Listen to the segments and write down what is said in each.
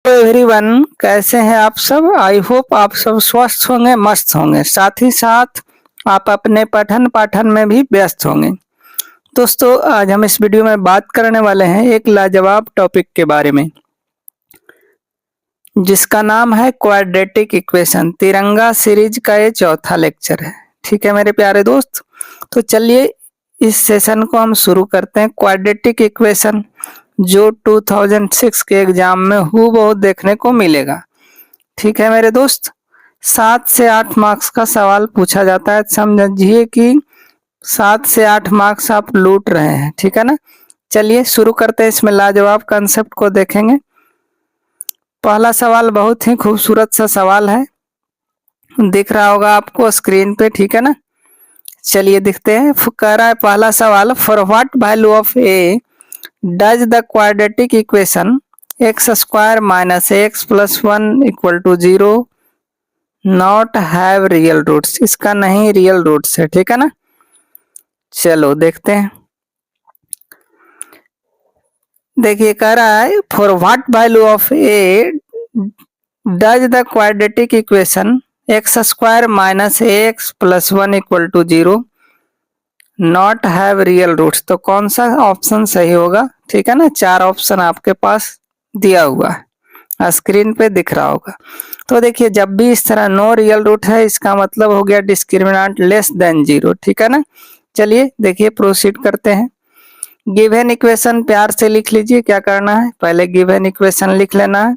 Everyone, कैसे हैं आप सब। आई होप आप सब स्वस्थ होंगे, मस्त होंगे, साथ ही साथ आप अपने पठन पाठन में भी व्यस्त होंगे। दोस्तों, आज हम इस वीडियो में बात करने वाले हैं एक लाजवाब टॉपिक के बारे में, जिसका नाम है क्वाड्रेटिक इक्वेशन। तिरंगा सीरीज का ये चौथा लेक्चर है। ठीक है मेरे प्यारे दोस्त, तो चलिए इस सेशन को हम शुरू करते हैं। क्वाड्रेटिक इक्वेशन जो 2006 के एग्जाम में हूबहू देखने को मिलेगा। ठीक है मेरे दोस्त, 7 से 8 मार्क्स का सवाल पूछा जाता है। समझिए कि 7 से 8 मार्क्स आप लूट रहे हैं। ठीक है ना। चलिए शुरू करते हैं, इसमें लाजवाब कंसेप्ट को देखेंगे। पहला सवाल बहुत ही खूबसूरत सा सवाल है, दिख रहा होगा आपको स्क्रीन पे। ठीक है ना। चलिए दिखते हैं। कह रहा है पहला सवाल, for what value of a does the quadratic equation x square minus x plus 1 equal to 0 not have real roots. इसका नहीं रियल रूट्स है। ठीक है ना। चलो देखते हैं। देखिए कह रहा है for what value of a does the quadratic equation x square minus x plus 1 equal to 0 not have real roots. तो कौन सा ऑप्शन सही होगा। ठीक है ना। 4 ऑप्शन आपके पास दिया हुआ है, स्क्रीन पे दिख रहा होगा। तो देखिए जब भी इस तरह नो रियल रूट है, इसका मतलब हो गया डिस्क्रिमिनेंट लेस देन 0। ठीक है ना। चलिए देखिए प्रोसीड करते हैं। गिवन इक्वेशन प्यार से लिख लीजिए। क्या करना है, पहले गिवन इक्वेशन लिख लेना है।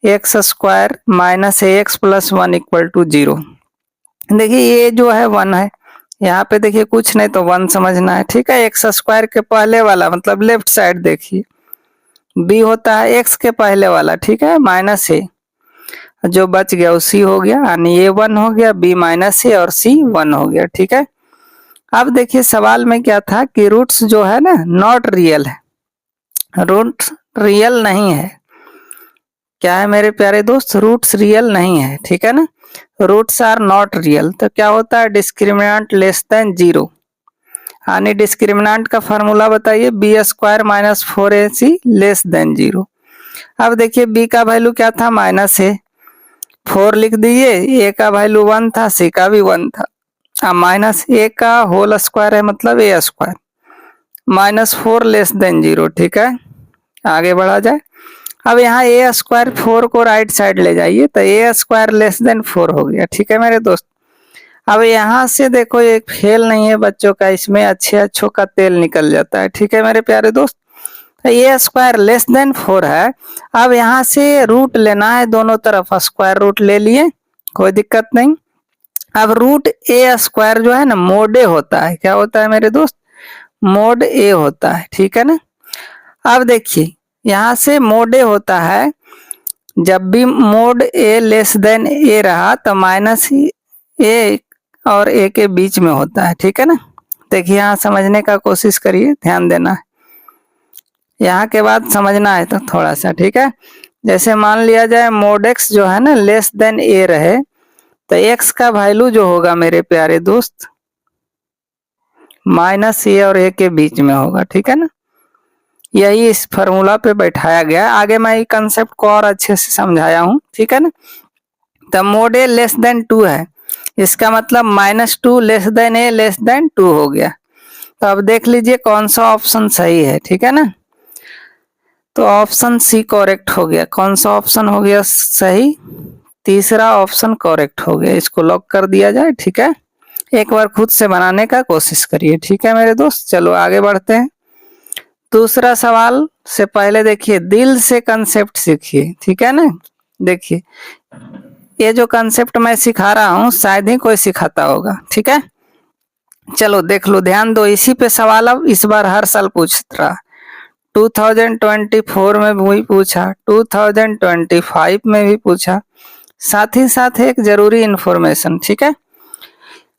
X square minus x plus 1 equal to 0। देखिए ये जो है 1 है, यहाँ पे देखिए कुछ नहीं तो 1 समझना है। ठीक है। एक्स स्क्वायर के पहले वाला मतलब लेफ्ट साइड देखिए, बी होता है एक्स के पहले वाला। ठीक है। माइनस ए जो बच गया वो सी हो गया, यानी ए 1 हो गया, बी माइनस ए और सी 1 हो गया। ठीक है। अब देखिए सवाल में क्या था कि रूट्स जो है ना नॉट रियल है, रूट रियल नहीं है। क्या है मेरे प्यारे दोस्त, रूट्स रियल नहीं है। ठीक है ना। Roots are not real. तो क्या होता है डिस्क्रिमिनेंट लेस देन 0, यानी डिस्क्रिमिनेंट का फार्मूला बताइए, b square minus 4ac less than 0। अब देखिए बी का वैल्यू क्या था, माइनस ए, 4 लिख दीजिए। ए का वैल्यू 1 था, सी का भी 1 था। अब माइनस ए का होल स्क्वायर है मतलब ए स्क्वायर, माइनस 4 लेस देन 0। ठीक है। आगे बढ़ा जाए। अब यहाँ ए स्क्वायर 4 को राइट साइड ले जाइए तो ए स्क्वायर लेस देन 4 हो गया। ठीक है मेरे दोस्त। अब यहाँ से देखो एक फेल नहीं है बच्चों का, इसमें अच्छे अच्छों का तेल निकल जाता है। ठीक है मेरे प्यारे दोस्त। तो ए स्क्वायर लेस देन 4 है। अब यहाँ से रूट लेना है दोनों तरफ, स्क्वायर रूट ले लिए, कोई दिक्कत नहीं। अब रूट ए स्क्वायर जो है ना मोड ए होता है। क्या होता है मेरे दोस्त, मोड ए होता है। ठीक है ना। अब देखिए यहाँ से मोड ए होता है, जब भी मोड ए लेस देन ए रहा तो माइनस ए और ए के बीच में होता है। ठीक है ना। देखिए यहाँ समझने का कोशिश करिए, ध्यान देना है, यहाँ के बाद समझना है तो थोड़ा सा। ठीक है। जैसे मान लिया जाए मोड एक्स जो है ना लेस देन ए रहे, तो एक्स का वैल्यू जो होगा मेरे प्यारे दोस्त माइनस ए और ए के बीच में होगा। ठीक है ना। यही इस फॉर्मूला पे बैठाया गया है। आगे मैं ये कंसेप्ट को और अच्छे से समझाया हूँ। ठीक है ना। तो मोड ए लेस देन 2 है, इसका मतलब -2 लेस देन ए लेस देन 2 हो गया। तो अब देख लीजिए कौन सा ऑप्शन सही है। ठीक है ना। तो ऑप्शन सी करेक्ट हो गया। कौन सा ऑप्शन हो गया सही, तीसरा ऑप्शन करेक्ट हो गया। इसको लॉक कर दिया जाए। ठीक है। एक बार खुद से बनाने का कोशिश करिए। ठीक है मेरे दोस्त। चलो आगे बढ़ते हैं। दूसरा सवाल से पहले देखिए दिल से कंसेप्ट सीखिए। ठीक है ना। देखिए ये जो कंसेप्ट मैं सिखा रहा हूँ शायद ही कोई सिखाता होगा। ठीक है। चलो देख लो, ध्यान दो। इसी पे सवाल अब इस बार हर साल पूछ रहा, 2024 में भी पूछा, 2025 में भी पूछा। साथ ही साथ एक जरूरी इंफॉर्मेशन। ठीक है।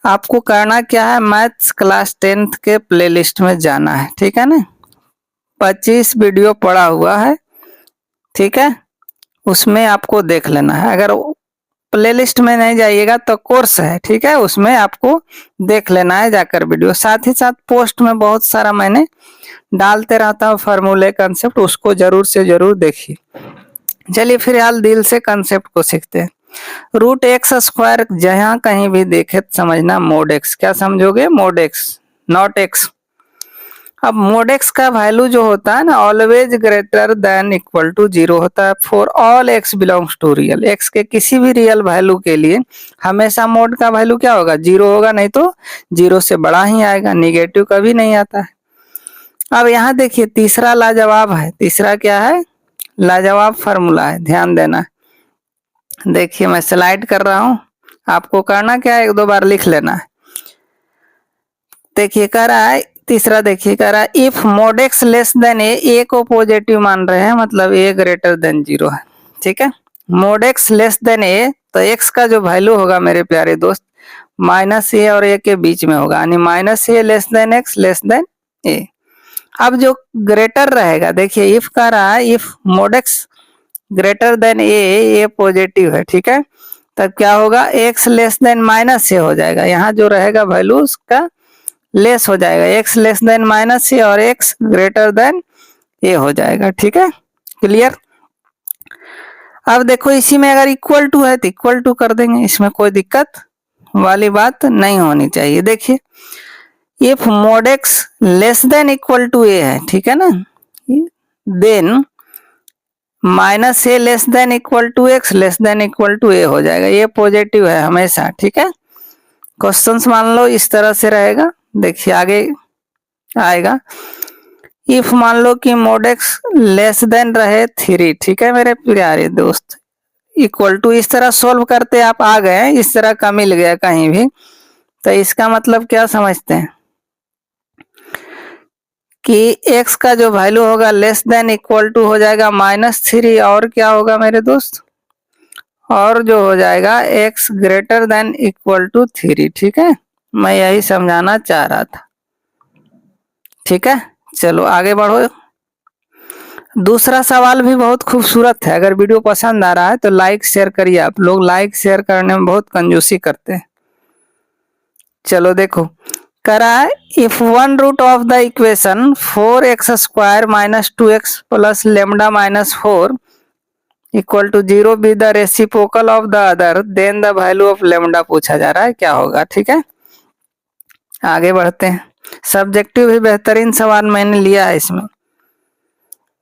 आपको करना क्या है, मैथ्स क्लास 10th के प्लेलिस्ट में जाना है। ठीक है ना। 25 वीडियो पड़ा हुआ है। ठीक है। उसमें आपको देख लेना है। अगर प्लेलिस्ट में नहीं जाइएगा तो कोर्स है। ठीक है। उसमें आपको देख लेना है जाकर वीडियो। साथ ही साथ पोस्ट में बहुत सारा मैंने डालते रहता हूँ फार्मूले कंसेप्ट, उसको जरूर से जरूर देखिए। चलिए फिलहाल दिल से कंसेप्ट को सीखते हैं। रूट एक्स स्क्वायर जहां कहीं भी देखे तो समझना मोड एक्स, क्या समझोगे, मोड एक्स नॉट एक्स। अब मोड एक्स का वैल्यू जो होता है ना always greater than equal to zero होता है for all x belongs to real. X के किसी भी रियल वैल्यू के लिए हमेशा मोड का वैल्यू क्या होगा, जीरो होगा, नहीं तो जीरो से बड़ा ही आएगा, निगेटिव कभी नहीं आता है। अब यहाँ देखिए तीसरा लाजवाब है, तीसरा क्या है, लाजवाब फार्मूला है, ध्यान देना। देखिए मैं स्लाइड कर रहा हूँ, आपको करना क्या है, एक दो बार लिख लेना है। देखिए कह रहा है तीसरा, देखिए कह रहा है if mod x less than a को पॉजिटिव मान रहे हैं, मतलब ए ग्रेटर देन जीरो है, ठीक है। मोड एक्स लेस देन ए, तो एक्स का जो वैल्यू होगा मेरे प्यारे दोस्त माइनस ए और ए के बीच में होगा, यानी minus a less than x less than a. अब जो ग्रेटर रहेगा, देखिए इफ कह रहा है if mod x greater than a positive है, ठीक है, तब क्या होगा, x less than minus a हो जाएगा, यहाँ जो रहेगा वैल्यू उसका लेस हो जाएगा, एक्स लेस देन माइनस ए और एक्स ग्रेटर देन ए हो जाएगा, ठीक है, क्लियर। अब देखो इसी में अगर इक्वल टू है तो इक्वल टू कर देंगे, इसमें कोई दिक्कत वाली बात नहीं होनी चाहिए। देखिए if mod x less than equal to a है, ठीक है ना, then minus a less than equal to x less than equal to a हो जाएगा, ये पॉजिटिव है हमेशा, ठीक है। क्वेश्चंस मान लो इस तरह से रहेगा, देखिए आगे आएगा इफ मान लो कि मोड एक्स लेस देन रहे थ्री, ठीक है मेरे प्यारे दोस्त, इक्वल टू, इस तरह सोल्व करते आप आ गए, इस तरह का मिल गया कहीं भी, तो इसका मतलब क्या समझते हैं कि x का जो वैल्यू होगा लेस देन इक्वल टू हो जाएगा माइनस थ्री, और क्या होगा मेरे दोस्त, और जो हो जाएगा x greater than equal to three, ठीक है, मैं यही समझाना चाह रहा था, ठीक है। चलो आगे बढ़ो। दूसरा सवाल भी बहुत खूबसूरत है, अगर वीडियो पसंद आ रहा है तो लाइक शेयर करिए, आप लोग लाइक शेयर करने में बहुत कंजूसी करते हैं। चलो देखो कह रहा है if one root of the equation four x square minus two x plus lambda minus four equal to zero be the reciprocal of the other then the value of lambda पूछा जा रहा है, क्या होगा, ठीक है। आगे बढ़ते हैं, सब्जेक्टिव भी बेहतरीन सवाल मैंने लिया है इसमें।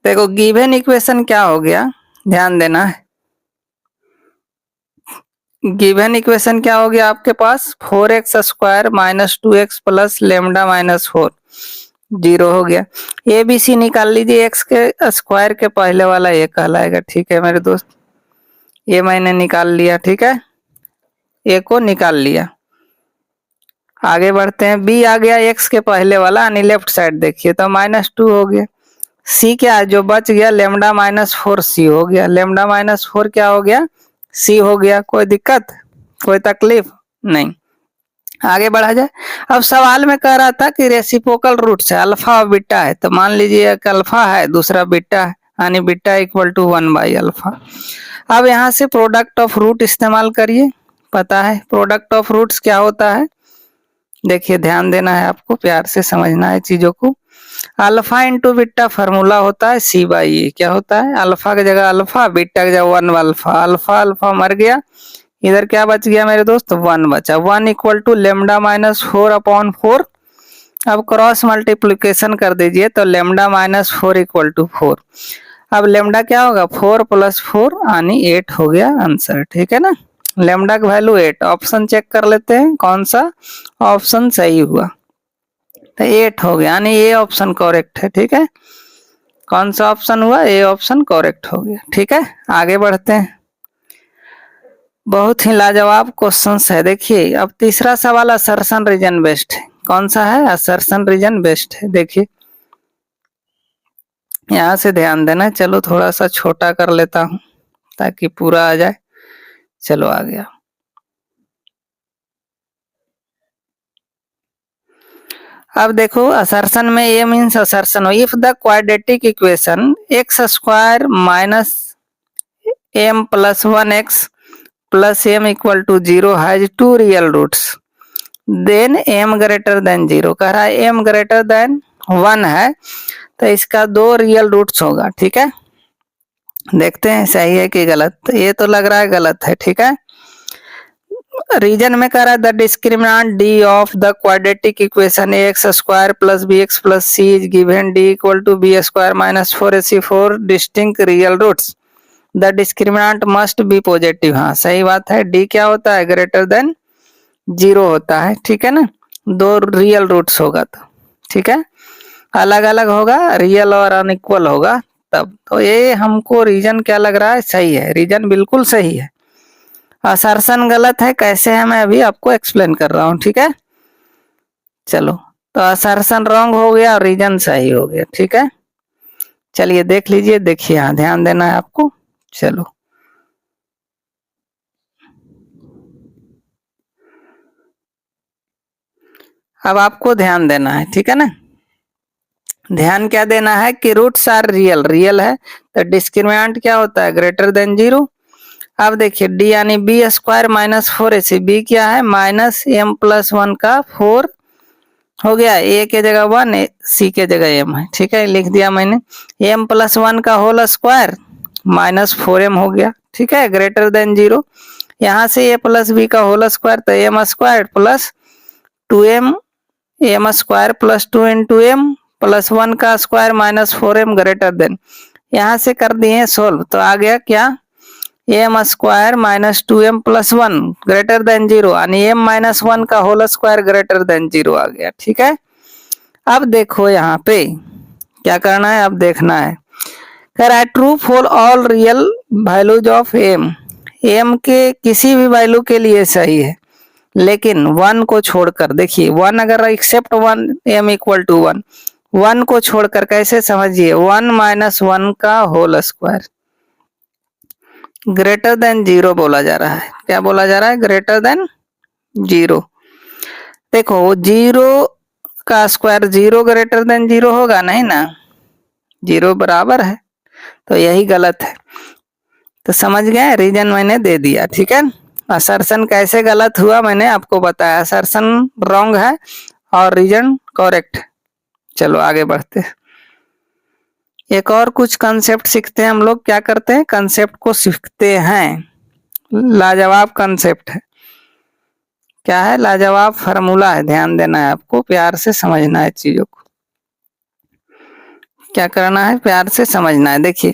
देखो गिवन इक्वेशन क्या हो गया, ध्यान देना है, गिवन इक्वेशन क्या हो गया आपके पास, four x square minus two x plus lambda minus four, zero हो गया। ए बी सी निकाल लीजिए, एक्स के स्क्वायर के पहले वाला ये कहलाएगा, ठीक है मेरे दोस्त, ये मैंने निकाल लिया, ठीक है, ए को निकाल लिया। आगे बढ़ते हैं, बी आ गया एक्स के पहले वाला, यानी लेफ्ट साइड देखिए तो माइनस टू हो गया। सी क्या है जो बच गया, लेमडा माइनस फोर सी हो गया, लेमडा माइनस फोर क्या हो गया, सी हो गया, कोई दिक्कत कोई तकलीफ नहीं। आगे बढ़ा जाए, अब सवाल में कह रहा था कि रेसिप्रोकल रूट है, अल्फा और बीटा है, तो मान लीजिए एक अल्फा है दूसरा बीटा है, यानी beta equal to one by alpha. अब यहाँ से प्रोडक्ट ऑफ रूट इस्तेमाल करिए, पता है प्रोडक्ट ऑफ रूट्स क्या होता है, देखिए ध्यान देना है, आपको प्यार से समझना है चीजों को। अल्फा इंटू बीटा फार्मूला होता है सी बाई ए, क्या होता है, अल्फा की जगह अल्फा, बीटा की जगह वन अल्फा, अल्फा अल्फा मर गया, इधर क्या बच गया मेरे दोस्त, वन बचा, one equal to lambda minus four upon four. अब क्रॉस मल्टीप्लीकेशन कर दीजिए तो lambda minus four equal to four, अब लेमडा क्या होगा, फोर प्लस फोर यानी एट हो गया आंसर, ठीक है ना। लेमडा का वैल्यू एट, ऑप्शन चेक कर लेते हैं कौन सा ऑप्शन सही हुआ, तो एट हो गया, यानी ये ऑप्शन करेक्ट है, ठीक है। कौन सा ऑप्शन हुआ, ए ऑप्शन करेक्ट हो गया, ठीक है। आगे बढ़ते हैं, बहुत ही लाजवाब क्वेश्चंस है। देखिए अब तीसरा सवाल असर्शन रीजन बेस्ड है, कौन सा है, असर्शन रीजन बेस्ड है। देखिए यहाँ से ध्यान देना, चलो थोड़ा सा छोटा कर लेता हूँ ताकि पूरा आ जाए, चलो आ गया। अब देखो असर्शन में A means assertion, if the quadratic equation x square minus m plus one x plus m equal to zero has two real roots then m greater than zero, कह रहा है एम ग्रेटर देन वन है तो इसका दो real roots होगा, ठीक है। देखते हैं सही है कि गलत। तो ये तो लग रहा है गलत है, ठीक है। रीजन में कह रहा है the discriminant D of the quadratic equation a x square plus b x plus c is given D equal to b square minus 4ac 4 distinct real roots the discriminant must be positive. हाँ सही बात है, D क्या होता है, greater than 0 होता है, ठीक है ना। दो रियल रूट्स होगा तो, ठीक है, अलग अलग होगा, रियल और अनइक्वल होगा तब। तो ये हमको रीजन क्या लग रहा है, सही है, रीजन बिल्कुल सही है। असर्शन गलत है, कैसे है मैं अभी आपको एक्सप्लेन कर रहा हूँ, ठीक है। चलो, तो असर्शन रॉन्ग हो गया और रीजन सही हो गया, ठीक है। चलिए देख लीजिए, देखिए यहाँ ध्यान देना है आपको। चलो, अब आपको ध्यान देना है, ठीक है ना। ध्यान क्या देना है कि रूट्स आर रियल, रियल है तो डिस्क्रिमिनेंट क्या होता है, ग्रेटर देन 0। अब देखिए डी यानी B square minus 4ac, B क्या है माइनस m प्लस 1 का 4 हो गया, ए के जगह 1, सी के जगह m है, ठीक है, लिख दिया मैंने। m प्लस 1 का होल स्क्वायर माइनस 4m हो गया, ठीक है, ग्रेटर देन 0। यहाँ से a प्लस बी का होल स्क्वायर तो m square plus 2m, m square plus 2 into m plus 1 का square minus 4m greater than, यहाँ से कर दिए सोल्व तो आ गया क्या, m square minus 2m plus 1 greater than 0 यानी m माइनस 1 का होल स्क्वायर ग्रेटर देन 0 आ गया, ठीक है। अब देखो यहाँ पे क्या करना है, अब देखना है, कह रहा है true for all real values of m के किसी भी वैल्यू के लिए सही है लेकिन 1 को छोड़कर, देखिए 1 अगर एक्सेप्ट 1 m इक्वल टू 1, 1 को छोड़कर, कैसे समझिए, 1 माइनस 1 का होल स्क्वायर ग्रेटर देन 0 बोला जा रहा है। क्या बोला जा रहा है, ग्रेटर देन 0। देखो 0 का स्क्वायर 0 ग्रेटर देन 0 होगा नहीं ना, 0 बराबर है, तो यही गलत है। तो समझ गए, रीजन मैंने दे दिया, ठीक है। असर्शन कैसे गलत हुआ मैंने आपको बताया, असर्शन रॉन्ग है और रीजन करेक्ट है। चलो आगे बढ़ते, एक और कुछ कंसेप्ट सीखते हैं हम लोग। क्या करते हैं, कंसेप्ट को सीखते हैं, लाजवाब कंसेप्ट है। क्या है, लाजवाब फार्मूला है, ध्यान देना है आपको, प्यार से समझना है चीजों को। क्या करना है, प्यार से समझना है। देखिए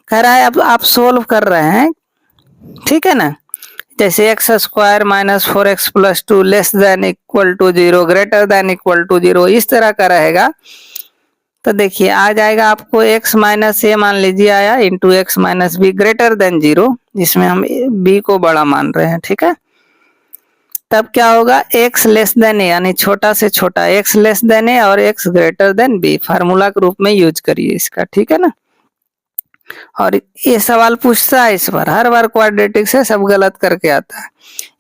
कह रहा है अब आप सोल्व कर रहे हैं, ठीक है ना, जैसे x square minus 4x plus 2 less than equal to 0 greater than equal to 0, इस तरह का रहेगा। तो देखिए आ जाएगा आपको x माइनस ए मान लीजिए आया into x minus be greater than 0, जिसमें हम b को बड़ा मान रहे हैं, ठीक है। तब क्या होगा, x लेस देन ए यानी छोटा से छोटा, x लेस देन ए और x greater then b, formula के रूप में यूज करिए इसका, ठीक है ना। और ये सवाल पूछता है इस बार, हर बार क्वाड्रेटिक से सब गलत करके आता है।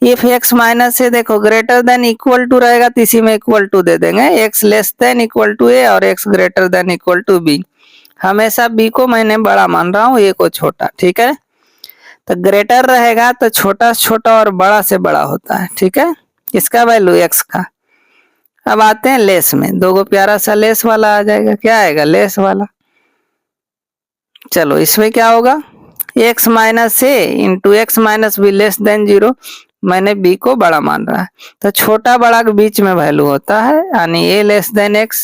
इफ x माइनस से देखो ग्रेटर देन इक्वल टू रहेगा तो इसी में इक्वल टू दे देंगे, x less than equal to a और x greater than equal to b. हमेशा b को मैंने बड़ा मान रहा हूँ, a को छोटा, ठीक है। तो ग्रेटर रहेगा तो छोटा से छोटा और बड़ा से बड़ा होता है, ठीक है, इसका वैल्यू x का। अब आते हैं लेस में, दो गो प्यारा सा लेस वाला आ जाएगा, क्या आएगा, लेस वाला। चलो इसमें क्या होगा, x minus A into x minus be less than 0, मैंने b को बड़ा मान रहा है तो छोटा बड़ा के बीच में वैल्यू होता है यानी a less then x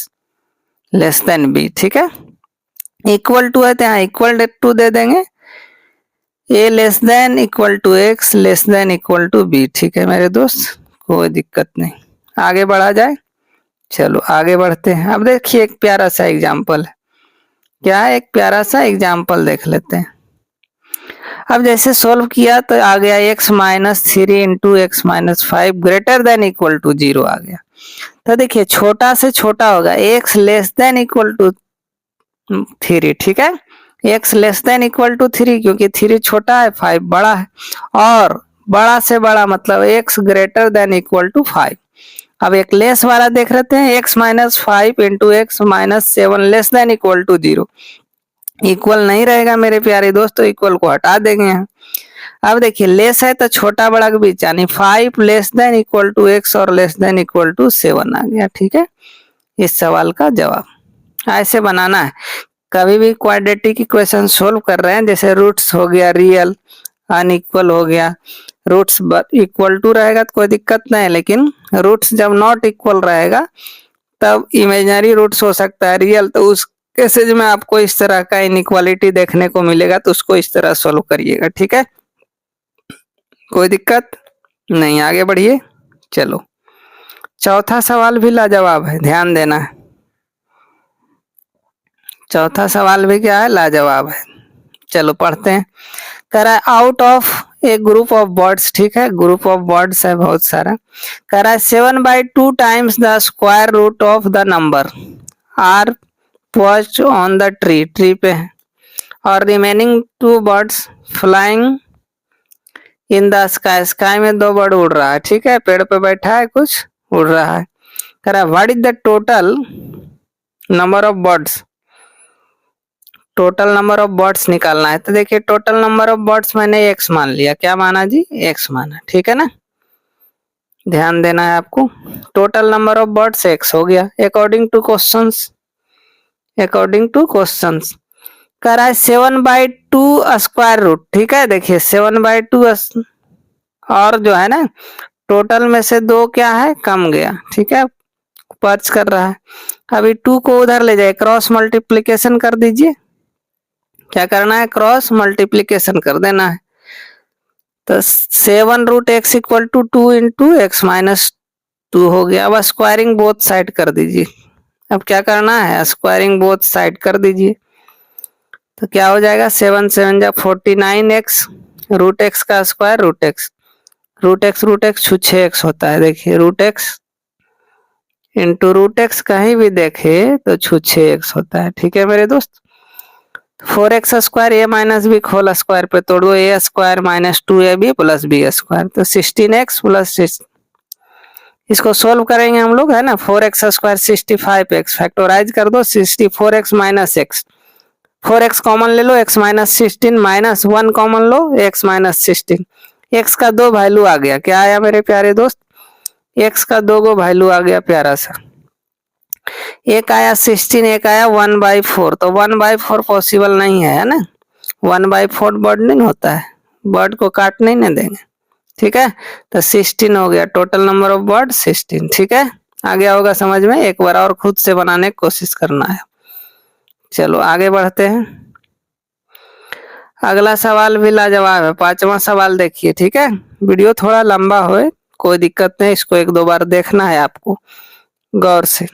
less then b, ठीक है। इक्वल टू है तो यहाँ इक्वल टू दे देंगे, a less than equal to x less than equal to b, ठीक है मेरे दोस्त, कोई दिक्कत नहीं, आगे बढ़ा जाए। चलो आगे बढ़ते हैं। अब देखिए एक प्यारा सा एग्जाम्पल है, क्या है, एक प्यारा सा एग्जाम्पल देख लेते हैं। अब जैसे सोल्व किया तो आ गया x minus 3 into x minus 5 greater than equal to 0 आ गया। तो देखिए छोटा से छोटा होगा x less than equal to 3, ठीक है, x less than equal to 3 क्योंकि 3 छोटा है 5 बड़ा है, और बड़ा से बड़ा मतलब x greater than equal to 5। अब एक लेस वाला देख लेते हैं, x minus 5 into x minus 7 less than equal to 0, equal नहीं रहेगा मेरे प्यारे दोस्तों, इक्वल को हटा देंगे यहाँ। अब देखिए लेस है तो छोटा बड़ा के बीच यानी 5 less than equal to x और लेस देन इक्वल टू 7 आ गया, ठीक है। इस सवाल का जवाब ऐसे बनाना है कभी भी क्वाड्रेटिक इक्वेशन सोल्व कर रहे हैं, जैसे रूट्स हो गया, रियल अनइक्वल हो गया, रूट्स इक्वल टू रहेगा तो कोई दिक्कत नहीं है, लेकिन रूट्स जब नॉट इक्वल रहेगा तब इमेजिनरी रूट्स हो सकता है रियल, तो उस केसेज में आपको इस तरह का इनइक्वालिटी देखने को मिलेगा, तो उसको इस तरह सोल्व करिएगा। ठीक है, कोई दिक्कत नहीं, आगे बढ़िए। चलो चौथा सवाल भी लाजवाब है, ध्यान देना है। चौथा सवाल भी क्या है, लाजवाब है। चलो पढ़ते हैं। कह रहा है out of A group of birds, ठीक है, ग्रुप ऑफ बर्ड्स है बहुत सारा। कह रहा है 7/2 times the square root of the number are perched on the tree, tree पे है, और remaining 2 birds flying in the sky, sky में 2 बर्ड उड़ रहा है, ठीक है, पेड़ पे बैठा है, कुछ उड़ रहा है। कह रहा है what is the total number of birds, total number of birds निकालना है। तो देखिए टोटल नंबर ऑफ बर्ड्स मैंने एक्स मान लिया, क्या माना जी, एक्स माना, ठीक है ना, ध्यान देना है आपको। Total number of birds x हो गया according two questions, according two questions. कह रहा है 7/2 स्क्वायर रूट, ठीक है, देखिए 7/2 और जो है ना टोटल में से 2 क्या है, कम गया, ठीक है, पर्च कर रहा है। अभी 2 को उधर ले जाए, क्रॉस मल्टीप्लीकेशन कर दीजिए, क्या करना है, क्रॉस मल्टीप्लीकेशन कर देना है। तो 7√x equal to 2 into x minus 2 हो गया। अब स्क्वायरिंग बोथ साइड कर दीजिए, अब क्या करना है, स्क्वायरिंग बोथ साइड कर दीजिए, तो क्या हो जाएगा, 7 7 जा 49x, रूट एक्स का square root x, root x 6x होता है, देखिए root x into root x कहीं भी देखे तो 6x होता है, ठीक है मेरे दोस्त। 4x square a minus b whole square पे तोड़ दो, a square minus 2ab plus b square, तो 16x प्लस 6, इसको सोल्व करेंगे हम लोग, है ना, 4x स्क्वायर 65x, फैक्टोराइज कर दो 64x minus x, 4x common ले लो, x माइनस 16 माइनस 1 कॉमन लो, x माइनस 16, x का 2 वैल्यू आ गया, क्या आया मेरे प्यारे दोस्त, x का 2 गो वैल्यू आ गया प्यारा सा, एक आया 16, एक आया 1/4, तो 1/4 पॉसिबल नहीं है ना, 1/4 बर्ड नहीं होता है, बर्ड को काट नहीं ना देंगे, ठीक है, तो 16 हो गया टोटल नंबर ऑफ बर्ड 16, ठीक है, आ गया होगा समझ में, एक बार और खुद से बनाने की कोशिश करना है। चलो आगे बढ़ते हैं, अगला सवाल भी लाजवाब है, 5वां सवाल देखिए, ठीक है, वीडियो थोड़ा लंबा हो, कोई दिक्कत नहीं, इसको 1-2 बार देखना है आपको गौर से।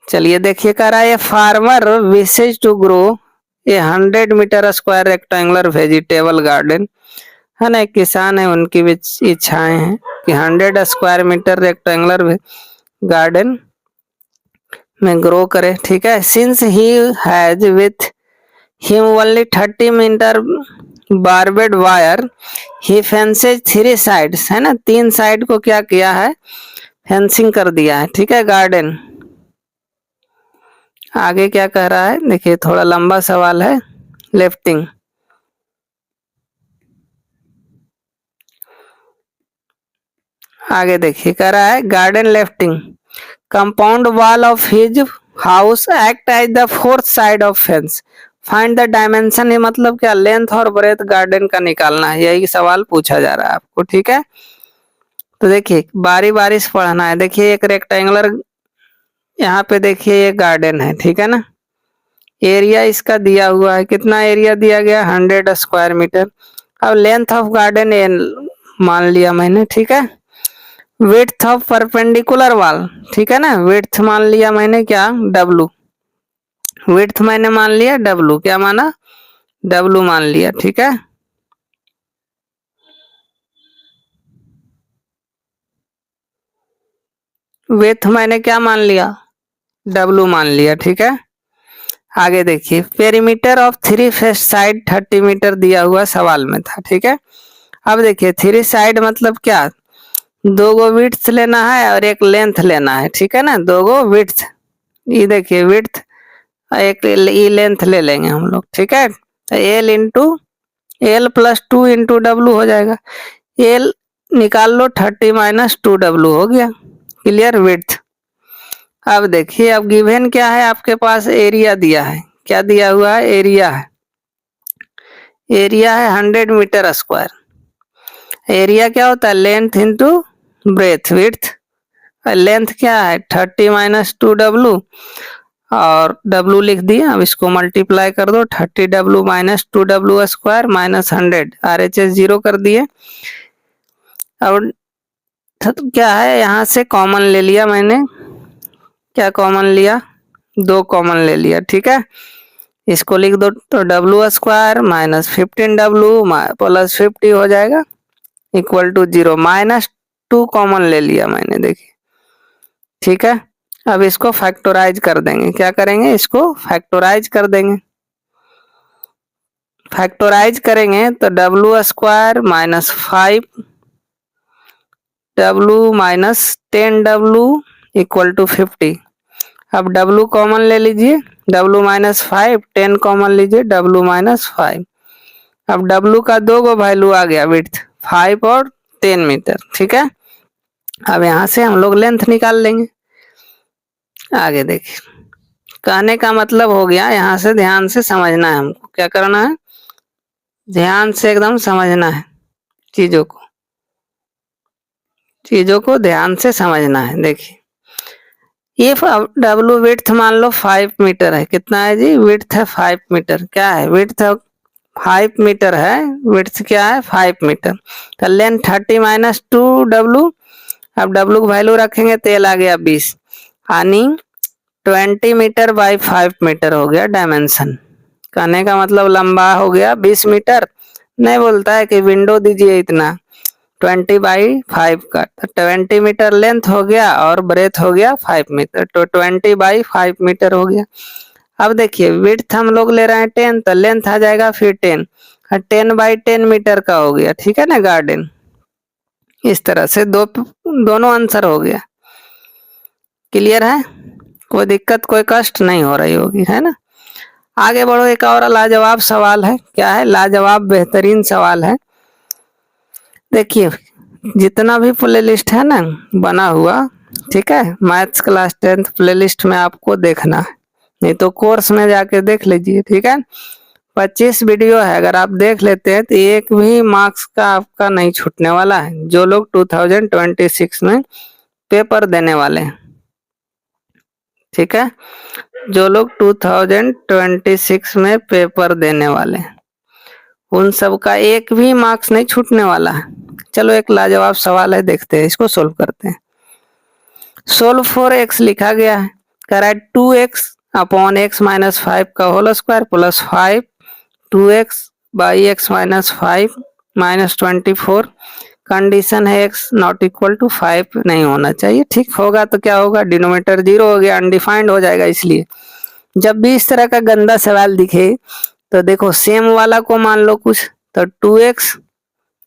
चलिए देखिए, कह रहा है farmer wishes to grow a 100 metre square rectangular vegetable garden, है ना, एक किसान है, उनकी भी इच्छाएं हैं कि 100 स्क्वायर मीटर रेक्टेंगुलर गार्डन में ग्रो करे, ठीक है, since he has with him only 30 metre barbed wire, he fences 3 sides, है ना, 3 साइड को क्या किया है, फेंसिंग कर दिया है, ठीक है, गार्डन। आगे क्या कह रहा है, देखिए थोड़ा लंबा सवाल है, लेफ्टिंग, आगे देखिए कह रहा है garden lefting compound wall of his house act as the 4th side of fence, find the dimension, ये मतलब क्या, लेंथ और ब्रेथ गार्डन का निकालना है, यही सवाल पूछा जा रहा है आपको, ठीक है। तो देखिए बारी बारी से पढ़ना है, देखिए एक रेक्टेंगुलर यहाँ पे देखिए ये गार्डन है, ठीक है ना, एरिया इसका दिया हुआ है, कितना एरिया दिया गया, 100 स्क्वायर मीटर। अब लेंथ ऑफ गार्डन ए मान लिया मैंने, ठीक है, विड्थ ऑफ परपेंडिकुलर वॉल, ठीक है ना, विड्थ मान लिया मैंने क्या, W, विड्थ मैंने मान लिया W, क्या माना, W मान लिया, ठीक है, विड्थ मैंने क्या मान लिया, W मान लिया, ठीक है। आगे देखिए perimeter of 3 face side 30 metre दिया हुआ सवाल में था, ठीक है। अब देखिए 3 साइड मतलब क्या, 2 गो विड्थ लेना है और एक लेंथ लेना है, ठीक है ना, 2 गो विड्थ, ये देखिए विड्थ, एक ई लेंथ ले लेंगे हम लोग, ठीक है, L into L plus 2 into W हो जाएगा, एल निकाल लो 30 माइनस 2W हो गया, क्लियर, विड्थ। अब देखिए, अब गिवन क्या है आपके पास, एरिया दिया है। क्या दिया हुआ है? एरिया है। एरिया है 100 मीटर स्क्वायर। एरिया क्या होता है? Length into breadth width. Length क्या है? 30 माइनस 2W, और W लिख दिया। अब इसको मल्टीप्लाई कर दो, 30W minus 2W square minus 100, RHS 0 कर दिए। अब क्या है, यहाँ से कॉमन ले लिया मैंने। क्या कॉमन लिया? 2 कॉमन ले लिया, ठीक है। इसको लिख दो तो W square minus 15W plus 50 हो जाएगा इक्वल टू 0। माइनस 2 कॉमन ले लिया मैंने, देखिए, ठीक है। अब इसको फैक्टराइज कर देंगे। क्या करेंगे? इसको फैक्टराइज कर देंगे। फैक्टराइज करेंगे तो W square minus 5W minus 10W equal to 50। अब W कॉमन ले लीजिए, W माइनस 5, 10 कॉमन लीजिए, W माइनस 5। अब W का 2 गो वैल्यू आ गया, विड्थ 5 और 10 मीटर, ठीक है। अब यहाँ से हम लोग लेंथ निकाल लेंगे। आगे देखिए, कहने का मतलब हो गया, यहाँ से ध्यान से समझना है हमको। क्या करना है? ध्यान से एकदम समझना है चीजों को ध्यान से समझना है। देखिए, ये W विड्थ मान लो 5 मीटर है। कितना है जी? विड्थ है 5 मीटर। क्या है? विड्थ 5 मीटर है। विड्थ क्या है? 5 मीटर। तो लेंथ 30 माइनस 2W। अब W की वैल्यू रखेंगे, तेल आ गया 20, यानी 20 मीटर बाई 5 मीटर हो गया डायमेंशन। कहने का मतलब लंबा हो गया 20 मीटर। नहीं बोलता है कि विंडो दीजिए इतना, 20 बाई 5 का, तो 20 मीटर लेंथ हो गया और ब्रेथ हो गया 5 मीटर, तो 20 बाई 5 मीटर हो गया। अब देखिए, विड्थ हम लोग ले रहे हैं 10, तो लेंथ आ जाएगा फिर 10, 10 बाई 10 मीटर का हो गया, ठीक है ना गार्डन। इस तरह से दोनों आंसर हो गया। क्लियर है? कोई दिक्कत, कोई कष्ट नहीं हो रही होगी, है ना। आगे बढ़ो, एक और लाजवाब सवाल है। क्या है? लाजवाब बेहतरीन सवाल है। देखिए, जितना भी प्ले लिस्ट है ना बना हुआ, ठीक है, maths class 10th play list में आपको देखना है, नहीं तो कोर्स में जाके देख लीजिए, ठीक है। 25 वीडियो है, अगर आप देख लेते हैं तो एक भी मार्क्स का आपका नहीं छूटने वाला है। जो लोग 2026 में पेपर देने वाले हैं, ठीक है, जो लोग 2026 में पेपर देने वाले हैं, उन सब का एक भी मार्क्स नहीं छूटने वाला है। चलो, एक लाजवाब सवाल है, देखते हैं, इसको सोल्व करते हैं। सोल्व फॉर x लिखा गया है। कह रहा है 2x अपॉन x माइनस 5 का whole square plus 5 2x by x minus 5 minus 24। Condition है x नॉट इक्वल टू 5 नहीं होना चाहिए। ठीक होगा तो क्या होगा? डिनोमिनेटर 0 हो गया, अनडिफाइंड हो जाएगा। इसलिए जब भी इस तरह का गंदा सवाल दिखे तो देखो, सेम वाला को मान लो कुछ, तो 2x,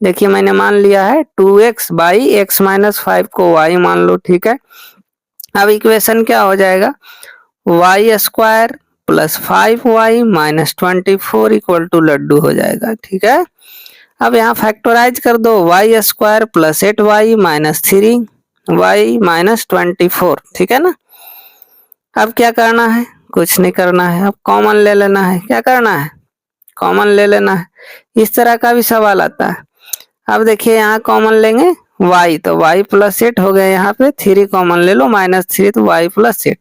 देखिए मैंने मान लिया है 2x बाई x माइनस 5 को y मान लो, ठीक है। अब इक्वेशन क्या हो जाएगा? y square plus 5y minus 24 equal to लड्डू हो जाएगा, ठीक है। अब यहाँ फैक्टराइज कर दो, y square plus 8y minus 3y minus 24, ठीक है ना। अब क्या करना है? कुछ नहीं करना है, अब कॉमन ले लेना है। क्या करना है? कॉमन ले लेना है। इस तरह का भी सवाल आता है। अब देखिए, यहाँ कॉमन लेंगे y, तो y प्लस 8 हो गया। यहाँ पे 3 कॉमन ले लो, माइनस 3, तो y प्लस 8।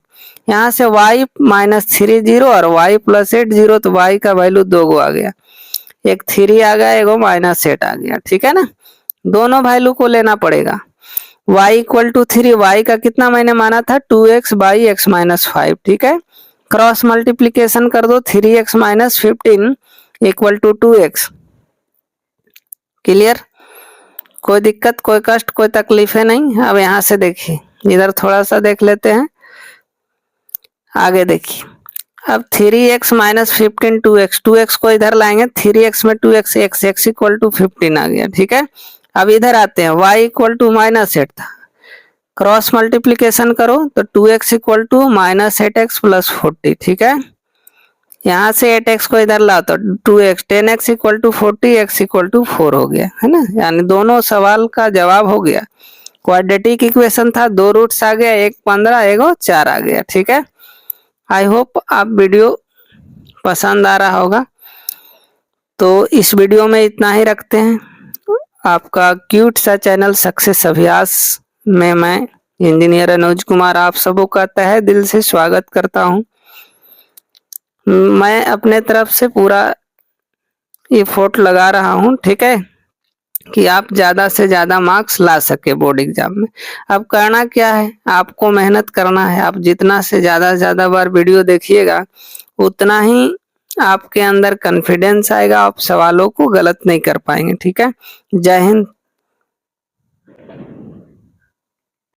यहाँ से y माइनस 3 0 और y प्लस 8 0, तो y का वैल्यू 2 गो आ गया, एक 3 आ गया, एक माइनस 8 आ गया, ठीक है ना। दोनों वैल्यू को लेना पड़ेगा। y इक्वल टू 3, y का कितना मैंने माना था? 2x बाई x माइनस 5, ठीक है। क्रॉस मल्टीप्लीकेशन कर दो, 3x minus 15 equal to 2x। Clear? कोई दिक्कत, कोई कष्ट, कोई तकलीफ है नहीं। अब यहाँ से देखिए, इधर थोड़ा सा देख लेते हैं। आगे देखिए, अब 3x माइनस 15 2x को इधर लाएंगे, 3x में 2x x इक्वल टू 15 आ गया, ठीक है। अब इधर आते हैं, y इक्वल टू माइनस 8 था, क्रॉस मल्टीप्लीकेशन करो तो 2x equal to minus 8x plus 40, ठीक है। यहाँ से 8x को इधर लाओ तो 2x 10x equal to 40 x equal to 4 हो गया, है ना। यानी दोनों सवाल का जवाब हो गया। क्वाड्रेटिक इक्वेशन था, 2 रूट्स आ गया, एक 15 एक 4 आ गया। ठीक है, आई होप आप वीडियो पसंद आ रहा होगा। तो इस वीडियो में इतना ही रखते हैं। आपका क्यूट सा चैनल सक्सेस अभ्यास में मैं इंजीनियर अनुज कुमार आप सबों का तहे दिल से स्वागत करता हूं। मैं अपने तरफ से पूरा एफर्ट लगा रहा हूं, ठीक है, कि आप ज़्यादा से ज़्यादा मार्क्स ला सके बोर्ड एग्जाम में। अब करना क्या है, आपको मेहनत करना है। आप जितना से ज़्यादा बार वीडियो देखिएगा उतना ही आपके अंदर कॉन्फिडेंस आएगा, आप सवालों को गलत नहीं कर पाएंगे। ठीक है, जय हिंद,